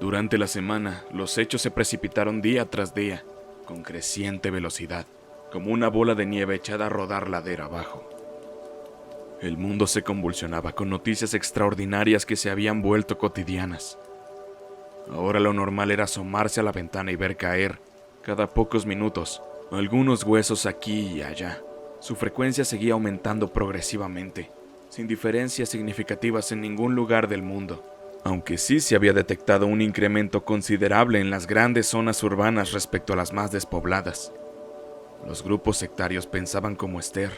Durante la semana, los hechos se precipitaron día tras día, con creciente velocidad, como una bola de nieve echada a rodar ladera abajo. El mundo se convulsionaba con noticias extraordinarias que se habían vuelto cotidianas. Ahora lo normal era asomarse a la ventana y ver caer, cada pocos minutos, algunos huesos aquí y allá. Su frecuencia seguía aumentando progresivamente, sin diferencias significativas en ningún lugar del mundo, aunque sí se había detectado un incremento considerable en las grandes zonas urbanas respecto a las más despobladas. Los grupos sectarios pensaban como Esther,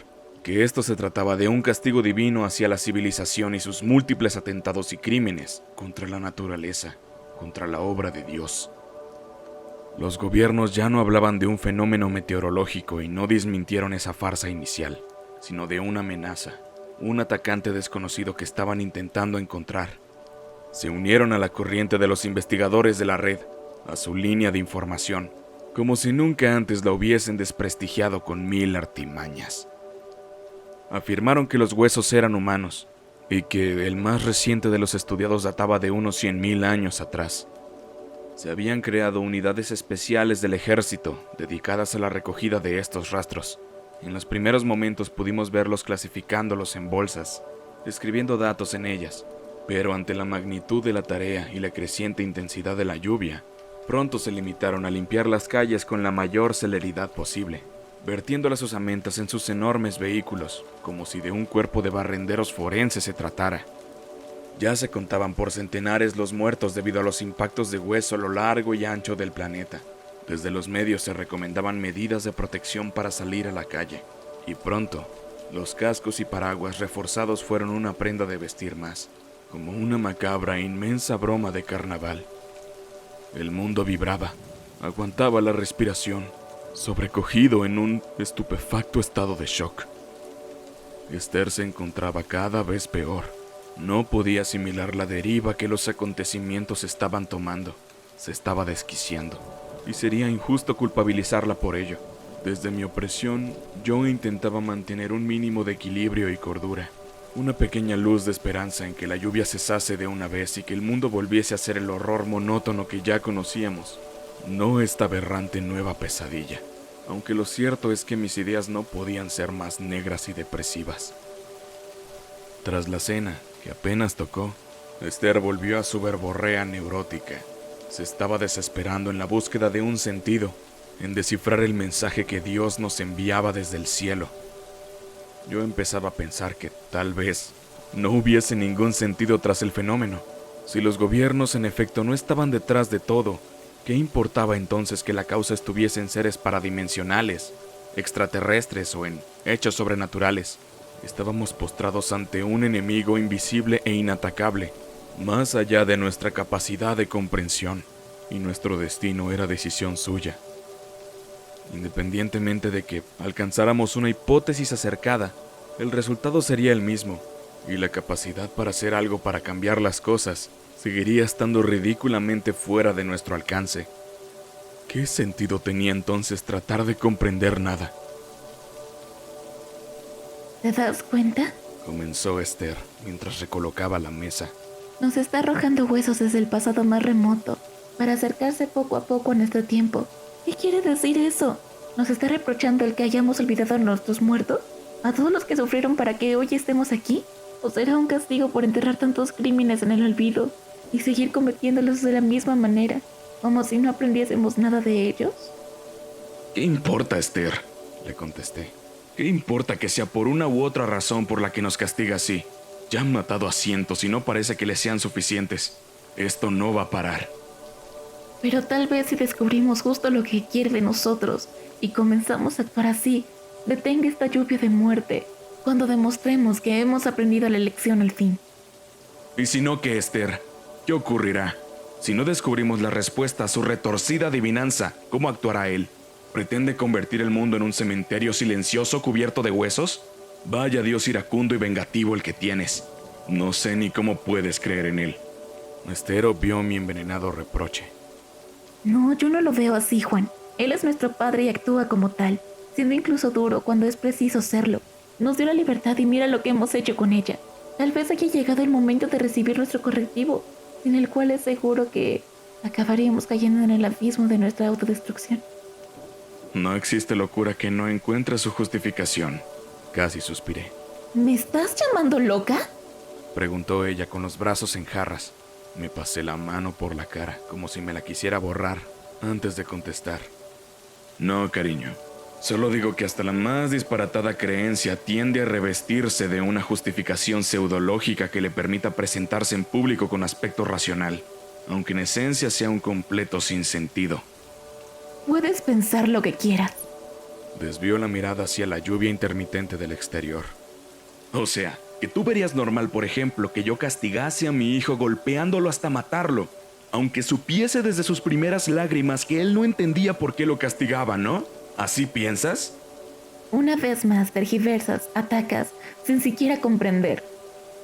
que esto se trataba de un castigo divino hacia la civilización y sus múltiples atentados y crímenes contra la naturaleza, contra la obra de Dios. Los gobiernos ya no hablaban de un fenómeno meteorológico y no desmintieron esa farsa inicial, sino de una amenaza, un atacante desconocido que estaban intentando encontrar. Se unieron a la corriente de los investigadores de la red, a su línea de información, como si nunca antes la hubiesen desprestigiado con 1000 artimañas. Afirmaron que los huesos eran humanos, y que el más reciente de los estudiados databa de unos 100.000 años atrás. Se habían creado unidades especiales del ejército dedicadas a la recogida de estos rastros. En los primeros momentos pudimos verlos clasificándolos en bolsas, escribiendo datos en ellas, pero ante la magnitud de la tarea y la creciente intensidad de la lluvia, pronto se limitaron a limpiar las calles con la mayor celeridad posible, vertiendo las osamentas en sus enormes vehículos, como si de un cuerpo de barrenderos forenses se tratara. Ya se contaban por centenares los muertos debido a los impactos de hueso a lo largo y ancho del planeta. Desde los medios se recomendaban medidas de protección para salir a la calle, y pronto, los cascos y paraguas reforzados fueron una prenda de vestir más, como una macabra e inmensa broma de carnaval. El mundo vibraba, aguantaba la respiración, sobrecogido en un estupefacto estado de shock. Esther se encontraba cada vez peor. No podía asimilar la deriva que los acontecimientos estaban tomando. Se estaba desquiciando, y sería injusto culpabilizarla por ello. Desde mi opresión, yo intentaba mantener un mínimo de equilibrio y cordura. Una pequeña luz de esperanza en que la lluvia cesase de una vez y que el mundo volviese a ser el horror monótono que ya conocíamos. No esta aberrante nueva pesadilla, aunque lo cierto es que mis ideas no podían ser más negras y depresivas. Tras la cena, que apenas tocó, Esther volvió a su verborrea neurótica. Se estaba desesperando en la búsqueda de un sentido, en descifrar el mensaje que Dios nos enviaba desde el cielo. Yo empezaba a pensar que, tal vez, no hubiese ningún sentido tras el fenómeno. Si los gobiernos en efecto no estaban detrás de todo, ¿qué importaba entonces que la causa estuviese en seres paradimensionales, extraterrestres o en hechos sobrenaturales? Estábamos postrados ante un enemigo invisible e inatacable, más allá de nuestra capacidad de comprensión, y nuestro destino era decisión suya. Independientemente de que alcanzáramos una hipótesis acercada, el resultado sería el mismo, y la capacidad para hacer algo para cambiar las cosas seguiría estando ridículamente fuera de nuestro alcance. ¿Qué sentido tenía entonces tratar de comprender nada? ¿Te das cuenta? Comenzó Esther mientras recolocaba la mesa. Nos está arrojando huesos desde el pasado más remoto, para acercarse poco a poco a nuestro tiempo. ¿Qué quiere decir eso? ¿Nos está reprochando el que hayamos olvidado a nuestros muertos? ¿A todos los que sufrieron para que hoy estemos aquí? ¿O será un castigo por enterrar tantos crímenes en el olvido y seguir cometiéndolos de la misma manera, como si no aprendiésemos nada de ellos? ¿Qué importa, Esther?, le contesté. ¿Qué importa que sea por una u otra razón por la que nos castiga así? Ya han matado a cientos y no parece que les sean suficientes. Esto no va a parar. Pero tal vez si descubrimos justo lo que quiere de nosotros y comenzamos a actuar así, detenga esta lluvia de muerte, cuando demostremos que hemos aprendido la lección al fin. ¿Y si no qué, Esther? ¿Qué ocurrirá? Si no descubrimos la respuesta a su retorcida adivinanza, ¿cómo actuará él? ¿Pretende convertir el mundo en un cementerio silencioso cubierto de huesos? Vaya Dios iracundo y vengativo el que tienes. No sé ni cómo puedes creer en él. Esther obvió mi envenenado reproche. No, yo no lo veo así, Juan. Él es nuestro padre y actúa como tal, siendo incluso duro cuando es preciso serlo. Nos dio la libertad y mira lo que hemos hecho con ella. Tal vez haya llegado el momento de recibir nuestro correctivo, sin el cual es seguro que acabaríamos cayendo en el abismo de nuestra autodestrucción. No existe locura que no encuentre su justificación. Casi suspiré. ¿Me estás llamando loca? Preguntó ella con los brazos en jarras. Me pasé la mano por la cara, como si me la quisiera borrar, antes de contestar. No, cariño. Solo digo que hasta la más disparatada creencia tiende a revestirse de una justificación pseudológica que le permita presentarse en público con aspecto racional, aunque en esencia sea un completo sinsentido. Puedes pensar lo que quieras. Desvió la mirada hacia la lluvia intermitente del exterior. O sea, que tú verías normal, por ejemplo, que yo castigase a mi hijo golpeándolo hasta matarlo, aunque supiese desde sus primeras lágrimas que él no entendía por qué lo castigaba, ¿no? ¿Así piensas? Una vez más tergiversas, atacas, sin siquiera comprender.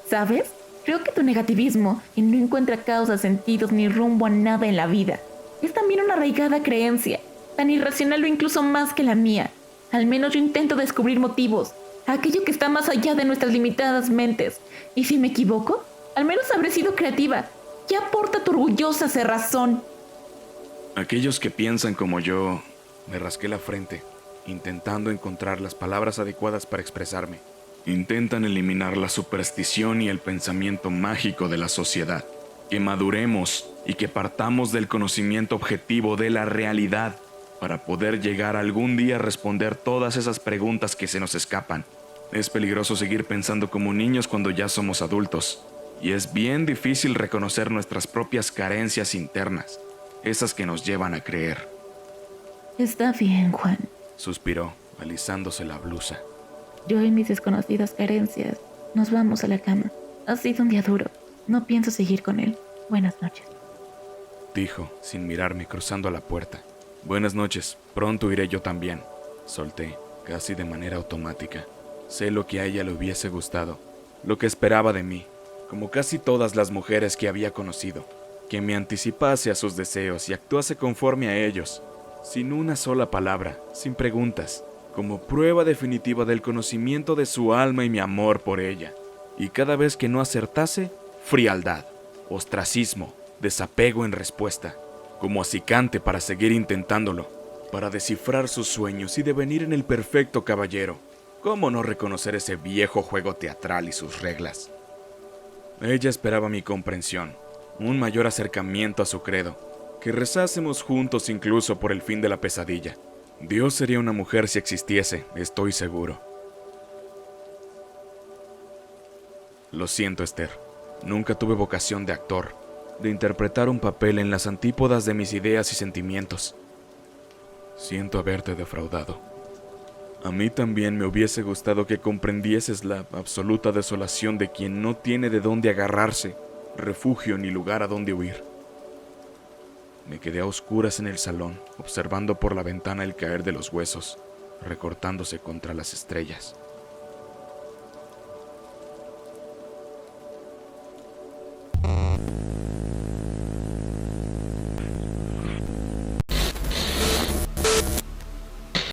¿Sabes? Creo que tu negativismo, y no encuentra causas, sentidos ni rumbo a nada en la vida, es también una arraigada creencia, tan irracional o incluso más que la mía. Al menos yo intento descubrir motivos, aquello que está más allá de nuestras limitadas mentes. Y si me equivoco, al menos habré sido creativa. ¿Qué aporta tu orgullosa cerrazón? Aquellos que piensan como yo... Me rasqué la frente, intentando encontrar las palabras adecuadas para expresarme. Intentan eliminar la superstición y el pensamiento mágico de la sociedad. Que maduremos y que partamos del conocimiento objetivo de la realidad para poder llegar algún día a responder todas esas preguntas que se nos escapan. Es peligroso seguir pensando como niños cuando ya somos adultos. Y es bien difícil reconocer nuestras propias carencias internas, esas que nos llevan a creer. Está bien, Juan. Suspiró, alisándose la blusa. Yo y mis desconocidas carencias nos vamos a la cama. Ha sido un día duro. No pienso seguir con él. Buenas noches. Dijo, sin mirarme, cruzando a la puerta. Buenas noches, pronto iré yo también. Solté, casi de manera automática. Sé lo que a ella le hubiese gustado, lo que esperaba de mí, como casi todas las mujeres que había conocido, que me anticipase a sus deseos y actuase conforme a ellos, sin una sola palabra, sin preguntas, como prueba definitiva del conocimiento de su alma y mi amor por ella. Y cada vez que no acertase, frialdad, ostracismo, desapego en respuesta, como acicante para seguir intentándolo, para descifrar sus sueños y devenir en el perfecto caballero. ¿Cómo no reconocer ese viejo juego teatral y sus reglas? Ella esperaba mi comprensión, un mayor acercamiento a su credo, que rezásemos juntos incluso por el fin de la pesadilla. Dios sería una mujer si existiese, estoy seguro. Lo siento, Esther. Nunca tuve vocación de actor, de interpretar un papel en las antípodas de mis ideas y sentimientos. Siento haberte defraudado. A mí también me hubiese gustado que comprendieses la absoluta desolación de quien no tiene de dónde agarrarse, refugio ni lugar a dónde huir. Me quedé a oscuras en el salón, observando por la ventana el caer de los huesos, recortándose contra las estrellas.